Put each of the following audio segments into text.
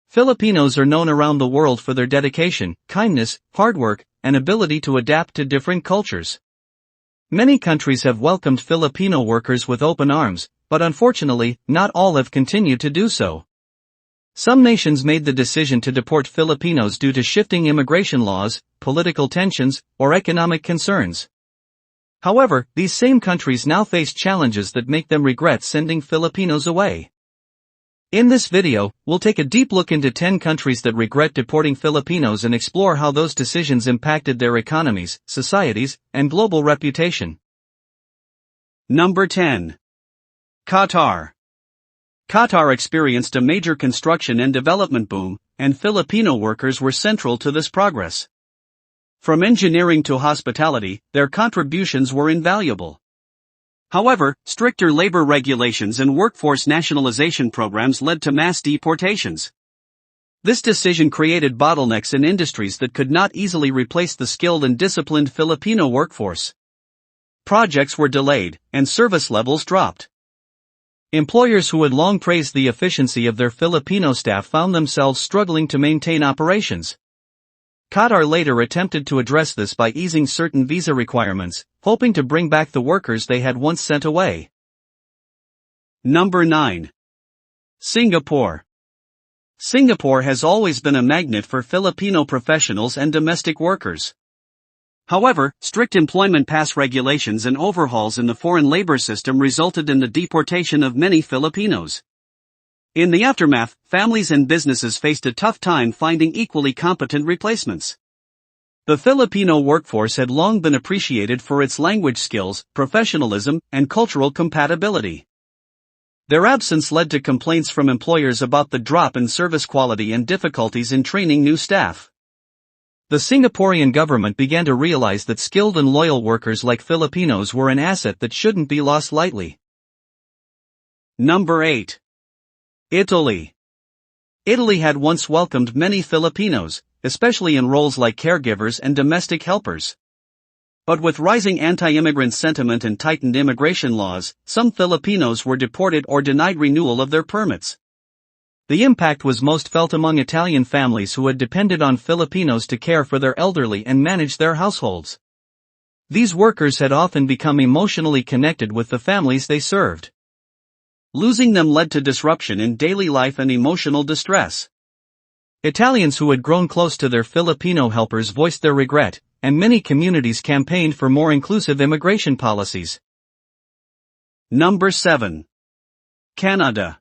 Filipinos are known around the world for their dedication, kindness, hard work, and ability to adapt to different cultures. Many countries have welcomed Filipino workers with open arms, but unfortunately, not all have continued to do so. Some nations made the decision to deport Filipinos due to shifting immigration laws, political tensions, or economic concerns. However, these same countries now face challenges that make them regret sending Filipinos away. In this video, we'll take a deep look into 10 countries that regret deporting Filipinos and explore how those decisions impacted their economies, societies, and global reputation. Number 10. Qatar. Qatar experienced a major construction and development boom, and Filipino workers were central to this progress. From engineering to hospitality, their contributions were invaluable. However, stricter labor regulations and workforce nationalization programs led to mass deportations. This decision created bottlenecks in industries that could not easily replace the skilled and disciplined Filipino workforce. Projects were delayed, and service levels dropped. Employers who had long praised the efficiency of their Filipino staff found themselves struggling to maintain operations. Qatar later attempted to address this by easing certain visa requirements, hoping to bring back the workers they had once sent away. Number 9. Singapore. Singapore has always been a magnet for Filipino professionals and domestic workers. However, strict employment pass regulations and overhauls in the foreign labor system resulted in the deportation of many Filipinos. In the aftermath, families and businesses faced a tough time finding equally competent replacements. The Filipino workforce had long been appreciated for its language skills, professionalism, and cultural compatibility. Their absence led to complaints from employers about the drop in service quality and difficulties in training new staff. The Singaporean government began to realize that skilled and loyal workers like Filipinos were an asset that shouldn't be lost lightly. Number 8. Italy. Italy had once welcomed many Filipinos, especially in roles like caregivers and domestic helpers. But with rising anti-immigrant sentiment and tightened immigration laws, some Filipinos were deported or denied renewal of their permits. The impact was most felt among Italian families who had depended on Filipinos to care for their elderly and manage their households. These workers had often become emotionally connected with the families they served. Losing them led to disruption in daily life and emotional distress. Italians who had grown close to their Filipino helpers voiced their regret, and many communities campaigned for more inclusive immigration policies. Number 7. Canada.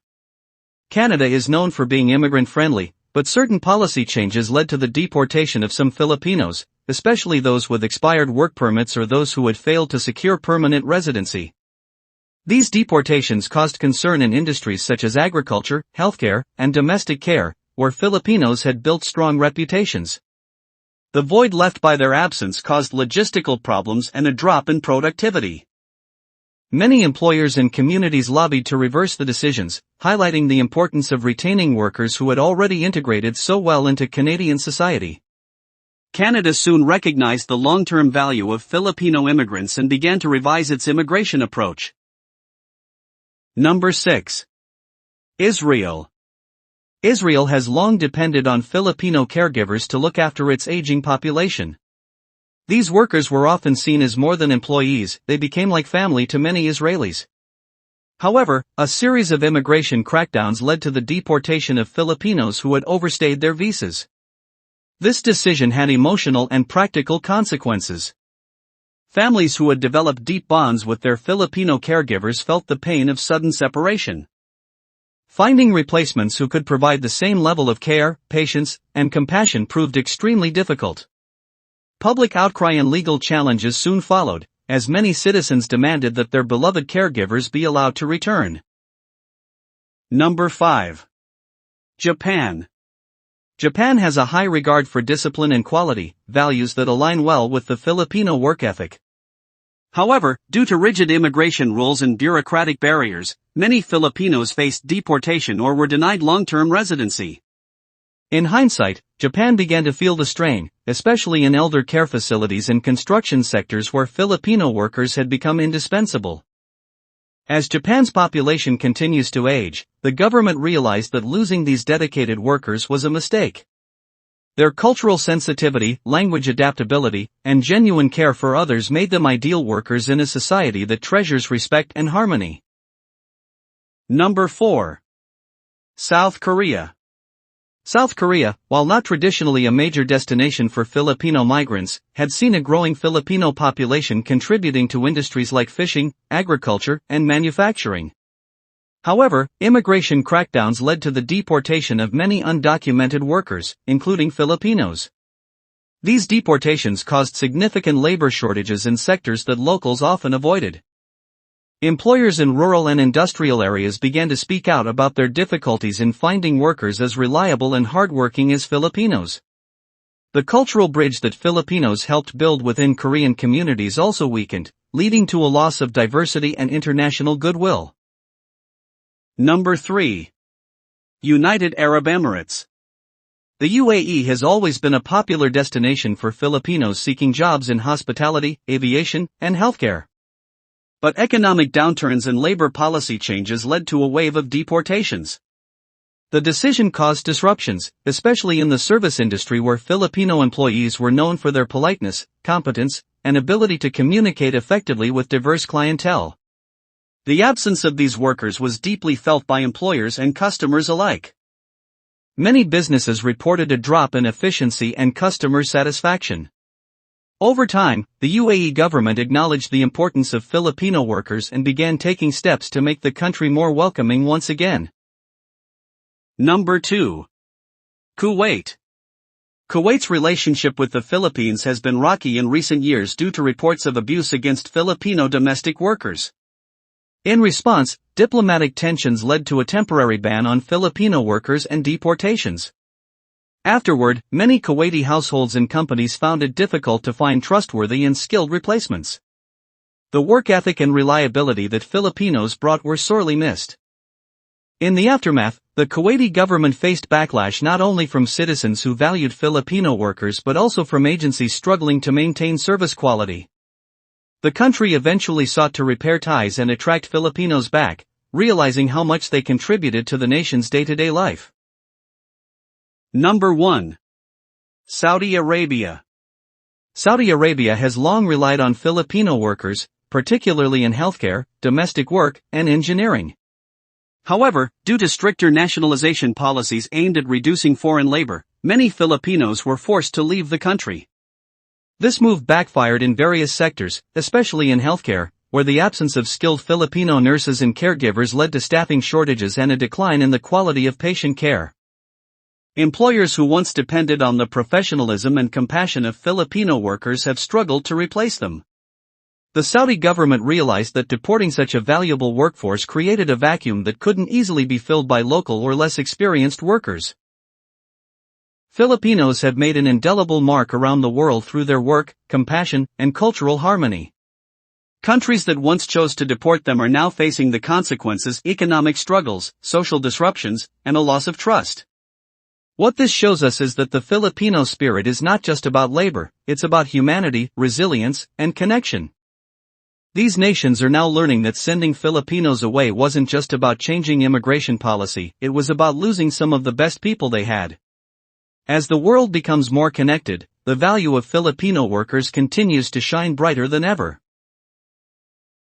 Canada is known for being immigrant-friendly, but certain policy changes led to the deportation of some Filipinos, especially those with expired work permits or those who had failed to secure permanent residency. These deportations caused concern in industries such as agriculture, healthcare, and domestic care, where Filipinos had built strong reputations. The void left by their absence caused logistical problems and a drop in productivity. Many employers and communities lobbied to reverse the decisions, highlighting the importance of retaining workers who had already integrated so well into Canadian society. Canada soon recognized the long-term value of Filipino immigrants and began to revise its immigration approach. Number 6. Israel. Israel has long depended on Filipino caregivers to look after its aging population. These workers were often seen as more than employees, they became like family to many Israelis. However, a series of immigration crackdowns led to the deportation of Filipinos who had overstayed their visas. This decision had emotional and practical consequences. Families who had developed deep bonds with their Filipino caregivers felt the pain of sudden separation. Finding replacements who could provide the same level of care, patience, and compassion proved extremely difficult. Public outcry and legal challenges soon followed, as many citizens demanded that their beloved caregivers be allowed to return. Number 5. Japan. Japan has a high regard for discipline and quality, values that align well with the Filipino work ethic. However, due to rigid immigration rules and bureaucratic barriers, many Filipinos faced deportation or were denied long-term residency. In hindsight, Japan began to feel the strain, especially in elder care facilities and construction sectors where Filipino workers had become indispensable. As Japan's population continues to age, the government realized that losing these dedicated workers was a mistake. Their cultural sensitivity, language adaptability, and genuine care for others made them ideal workers in a society that treasures respect and harmony. Number 4. South Korea. South Korea, while not traditionally a major destination for Filipino migrants, had seen a growing Filipino population contributing to industries like fishing, agriculture, and manufacturing. However, immigration crackdowns led to the deportation of many undocumented workers, including Filipinos. These deportations caused significant labor shortages in sectors that locals often avoided. Employers in rural and industrial areas began to speak out about their difficulties in finding workers as reliable and hardworking as Filipinos. The cultural bridge that Filipinos helped build within Korean communities also weakened, leading to a loss of diversity and international goodwill. Number 3. United Arab Emirates. The UAE has always been a popular destination for Filipinos seeking jobs in hospitality, aviation, and healthcare. But economic downturns and labor policy changes led to a wave of deportations. The decision caused disruptions, especially in the service industry where Filipino employees were known for their politeness, competence, and ability to communicate effectively with diverse clientele. The absence of these workers was deeply felt by employers and customers alike. Many businesses reported a drop in efficiency and customer satisfaction. Over time, the UAE government acknowledged the importance of Filipino workers and began taking steps to make the country more welcoming once again. Number 2. Kuwait. Kuwait's relationship with the Philippines has been rocky in recent years due to reports of abuse against Filipino domestic workers. In response, diplomatic tensions led to a temporary ban on Filipino workers and deportations. Afterward, many Kuwaiti households and companies found it difficult to find trustworthy and skilled replacements. The work ethic and reliability that Filipinos brought were sorely missed. In the aftermath, the Kuwaiti government faced backlash not only from citizens who valued Filipino workers but also from agencies struggling to maintain service quality. The country eventually sought to repair ties and attract Filipinos back, realizing how much they contributed to the nation's day-to-day life. Number 1. Saudi Arabia. Saudi Arabia has long relied on Filipino workers, particularly in healthcare, domestic work, and engineering. However, due to stricter nationalization policies aimed at reducing foreign labor, many Filipinos were forced to leave the country. This move backfired in various sectors, especially in healthcare, where the absence of skilled Filipino nurses and caregivers led to staffing shortages and a decline in the quality of patient care. Employers who once depended on the professionalism and compassion of Filipino workers have struggled to replace them. The Saudi government realized that deporting such a valuable workforce created a vacuum that couldn't easily be filled by local or less experienced workers. Filipinos have made an indelible mark around the world through their work, compassion, and cultural harmony. Countries that once chose to deport them are now facing the consequences: economic struggles, social disruptions, and a loss of trust. What this shows us is that the Filipino spirit is not just about labor, it's about humanity, resilience, and connection. These nations are now learning that sending Filipinos away wasn't just about changing immigration policy, it was about losing some of the best people they had. As the world becomes more connected, the value of Filipino workers continues to shine brighter than ever.